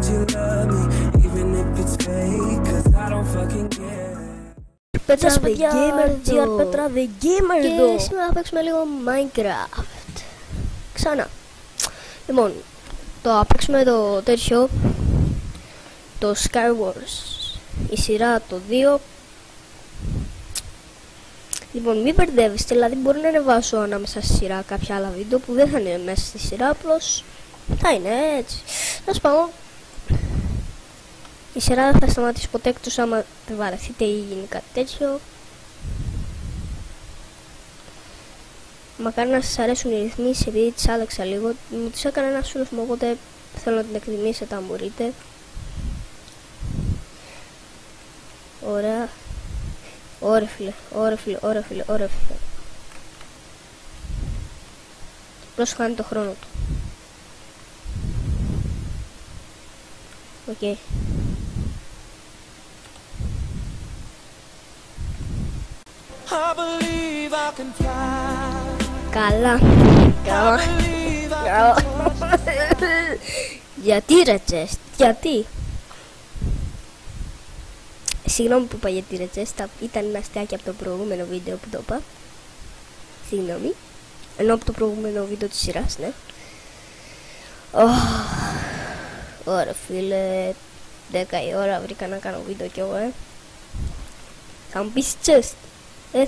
that you love me, even if it's fake, cause I don't fucking care. Πέτρα the Gamer εδώ. Πέτρα the Gamer εδώ. Και σήμερα θα παίξουμε λίγο Minecraft. Ξανά. Λοιπόν, θα παίξουμε το τέτοιο, το Skywars, η σειρά το 2. Λοιπόν, μην μπερδεύεστε, δηλαδή μπορεί να ανεβάσω ανάμεσα στη σειρά κάποια άλλα βίντεο που δεν θα είναι μέσα στη σειρά, απλώς θα είναι έτσι. Θα σας πάω. Η σειρά δεν θα σταματήσει ποτέ εκτός άμα δεν βαρεθείτε ή γίνει κάτι τέτοιο. Μακάρι να σας αρέσουν οι ρυθμίσεις, επειδή τις άλλαξα λίγο. Μου τις έκανε ένας φίλος μου, οπότε θέλω να την εκτιμήσετε αν μπορείτε. Ωραία. Ωραία φίλε, ωραία φίλε, ωραία φίλε, ωραία φίλε. Απλώς χάνει το χρόνο του. Οκ. Καλά. Καλά. Γιατί ρε τσέστ, γιατί? Συγγνώμη που είπα γιατί ρε τσέστα, ήταν ένα αστεάκι από το προηγούμενο βίντεο που το είπα. Συγγνώμη. Ενώ από το προηγούμενο βίντεο της σειράς, ναι. Ωραία φίλε, 10 η ώρα βρήκα να κάνω βίντεο κι εγώ, Θα μου πεις chest.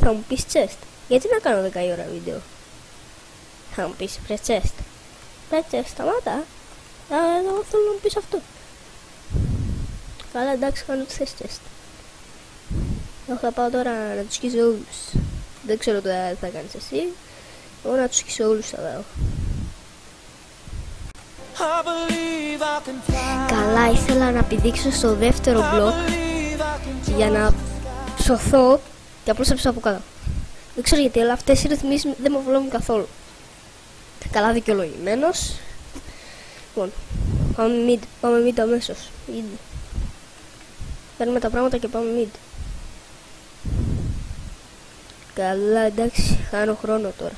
Θα μου πεις chest. Γιατί να κάνω 10 η ώρα βίντεο? Θα μου πεις πρε chest. Πρε chest, σταμάτα. Εγώ θέλω να μου πεις αυτό. Καλά, εντάξει, κάνω τι θες chest. Εγώ θα πάω τώρα να τους σκίσω όλους. Δεν ξέρω τι θα κάνεις εσύ. Εγώ να τους σκίσω όλους θα δω. Καλά, ήθελα να πηδήξω στο δεύτερο μπλοκ για να σωθώ και απλώς έψα από κάτω. Δεν ξέρω γιατί, αλλά αυτές οι ρυθμίσεις δεν με βολεύουν καθόλου. Καλά δικαιολογημένος. Λοιπόν, πάμε mid αμέσως. Παίρνουμε τα πράγματα και πάμε mid. Καλά, εντάξει, χάνω χρόνο τώρα.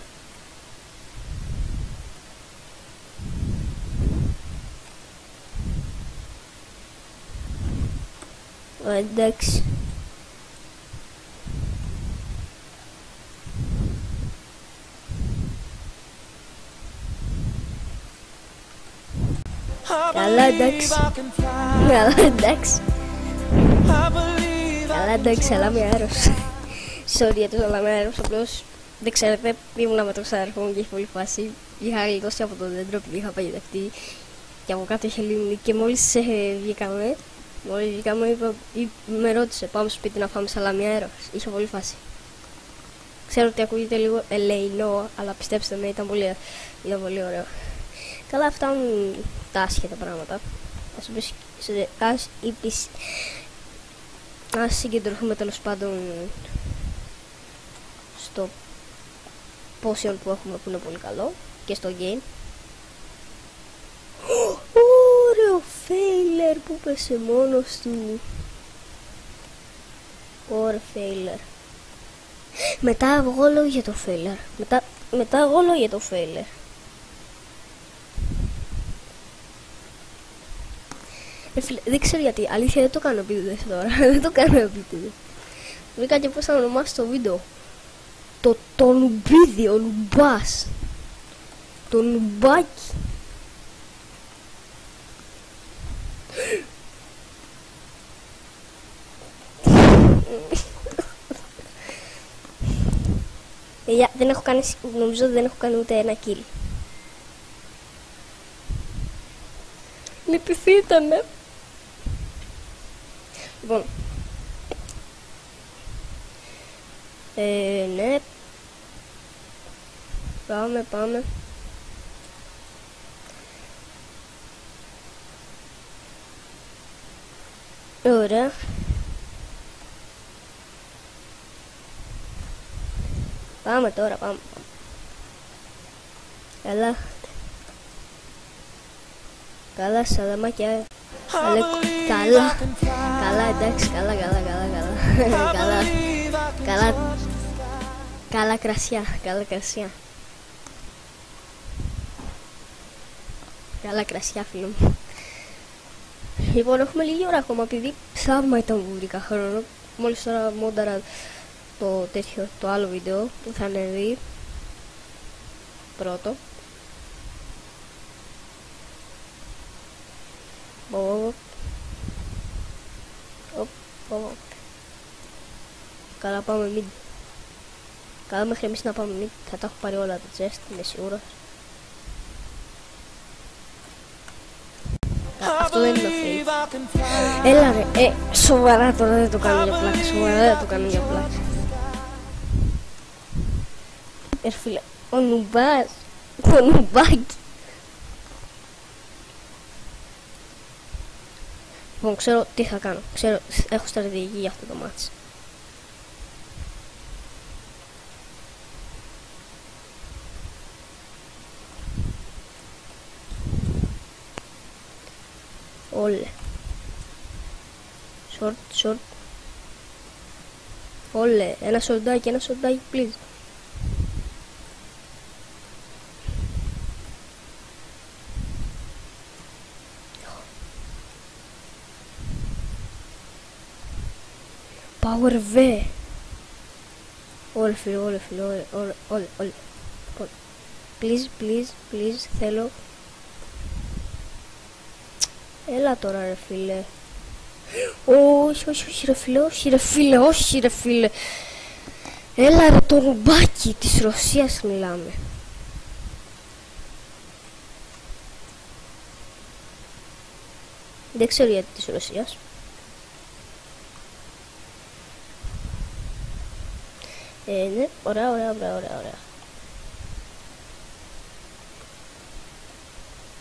Εντάξει. Καλά, εντάξει. Καλά, εντάξει. Καλά, εντάξει, αλλά με αέρος. Sorry για το αλλά με αέρος, απλώς δεν ξέρετε, ήμουνα με τον ξαδερφό μου και έχει πολύ φάση. Είχα γλιτώσει από το δέντρο επειδή είχα παγιδευτεί και από κάτω είχε λίμνη και μόλις βγήκαμε, με ρώτησε πάμε στο σπίτι να φάμε σαλάμι αέρος. Είχε πολύ φάση. Ξέρω ότι ακούγεται λίγο ελεηνό, αλλά πιστέψτε με, ήταν πολύ ωραίο. Καλά, φτάνουν τα άσχετα πράγματα. Ας συγκεντρωθούμε τέλος πάντων στο potion που έχουμε, που είναι πολύ καλό, και στο gain. Ωραίο failure που πέσε μόνος του. Ωραίο failure. Μετά εγώ λέω για το failure. Μετά εγώ λέω για το failure. Δεν ξέρω γιατί, αλήθεια δεν το κάνω επίτηδες τώρα. Δεν το κάνω επίτηδες. Βρήκα και πώς θα ονομάσει το βίντεο. Το νουμπίδι, ο νουμπάς. Το νουμπάκι. Δεν έχω κάνει, νομίζω δεν έχω κάνει ούτε ένα kill. Λυπηθήτανε. Λοιπόν, ναι, πάμε. Ωραία. Πάμε τώρα, πάμε. Καλά, σαλαμάκια. Καλά, εντάξει, καλά κρασιά. Καλά κρασιά, φίλο μου. Λοιπόν, έχουμε λίγη ώρα ακόμα, επειδή ψάμα ήταν που βρήκα χρόνο. Μόλις τώρα μόνταρα το άλλο βίντεο που θα ανέβει πρώτο. Καλά, πάμε mid. Καλά, μέχρι εμείς να πάμε mid. Θα τα έχω πάρει όλα τα chest, είμαι σίγουρος. Αυτό δεν είναι fake. Έλα ρε, σοβαρά τώρα δεν το κάνω για πλάκα. Σοβαρά δεν το κάνω για πλάκα. Φίλε, ο νουμπάς. Το νουμπάκι. Λοιπόν, ξέρω τι θα κάνω. Έχω στρατηγική για αυτό το μάτς. Όλε. Short. Όλε. Ένα σορτάκι, please. Power V. Όλε φίλε, όλε. Please, θέλω. Έλα τώρα ρε φίλε. Όχι ρε φίλε. Έλα ρε, το ρουμπάκι της Ρωσίας μιλάμε. Δεν ξέρω γιατί της Ρωσίας. Ναι, ωραία.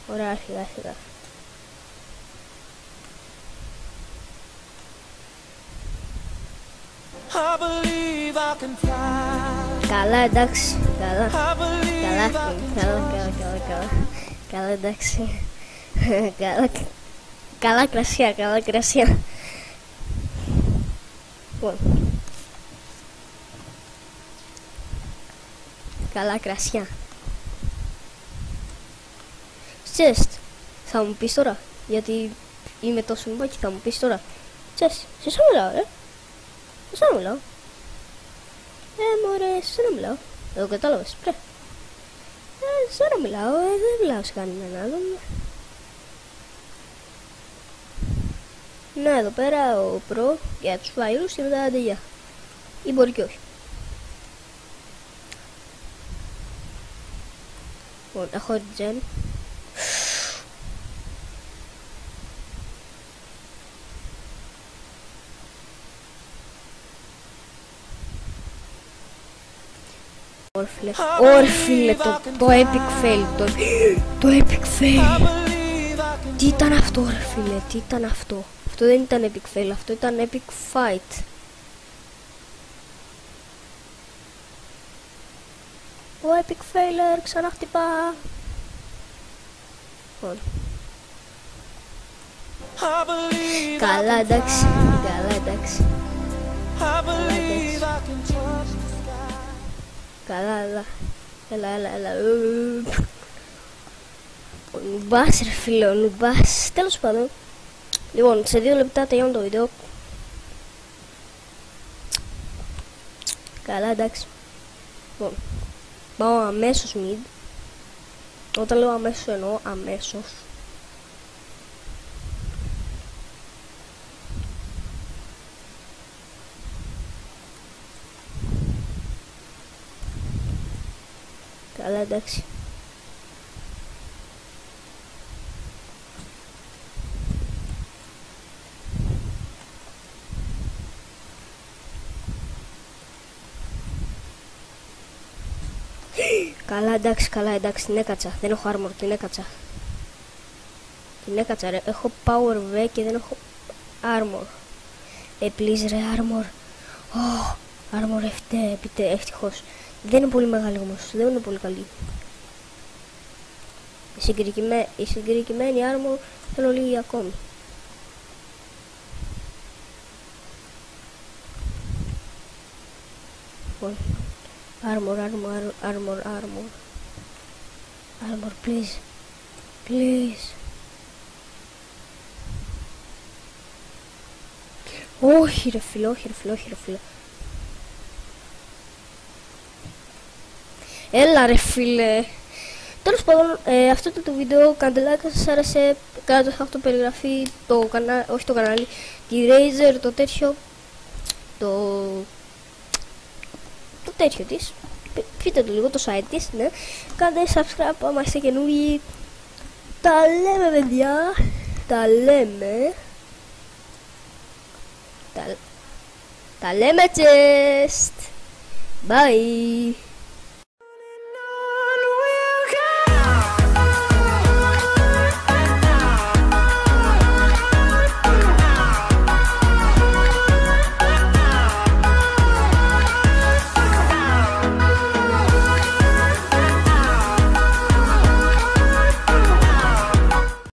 Ωραία, άρχιδα. Καλά, εντάξει. Καλά, εντάξει. Καλά κρασιά. Λοιπόν. Καλά κρασιά. Chest. Θα μου πεις τώρα, γιατί είμαι τόσο μπάκι, θα μου πεις τώρα. Chest, σε σένα μιλάω, σε σένα μιλάω. Μωρέ, σε σένα μιλάω. Δεν το κατάλαβες, πρέ. Σε σένα μιλάω, δεν μιλάω σε κανέναν άλλον. Να, εδώ πέρα ο προ για τους φάιλους και μετά αντεγιά. Ή μπορεί και όχι. Λοιπόν, έχω gen. Όρφιλε, το epic fail, το epic fail. Τι ήταν αυτό ρε φίλε, τι ήταν αυτό. Αυτό δεν ήταν epic fail, αυτό ήταν epic fight. Ο epic failure ξανά χτυπά. Καλά εντάξει. Καλά, έλα. Ο νουμπάς ρε φίλε, ο νουμπάς. Τέλος πάντων. Λοιπόν, σε 2 λεπτά τελειώνω το βίντεο. Καλά, εντάξει. Λοιπόν, πάω αμέσως mid. Όταν λέω αμέσως εννοώ αμέσως. Καλά, εντάξει. Καλά, εντάξει, την έκατσα. Δεν έχω armor, την έκατσα ρε. Έχω power V και δεν έχω armor. Please ρε, armor. Armor ευτυχώς. Δεν είναι πολύ μεγάλη όμως, δεν είναι πολύ καλή. Η συγκεκριμένη armor θέλω λίγη ακόμη. Armor, please. Όχι ρε φίλε, όχι ρε φίλε. Έλα ρε φίλε. Τέλος πάντων, αυτό ήταν το βίντεο. Κάντε like αν σας άρεσε. Κάντε το αυτό περιγραφή, το κανάλι, όχι το κανάλι, τη Razer, το τέτοιο, το τέτοιο της. Πείτε το λίγο, το site της, ναι. Κάντε subscribe άμα είστε καινούργοι. Τα λέμε παιδιά. Τα λέμε. Τα λέμε chest. Bye.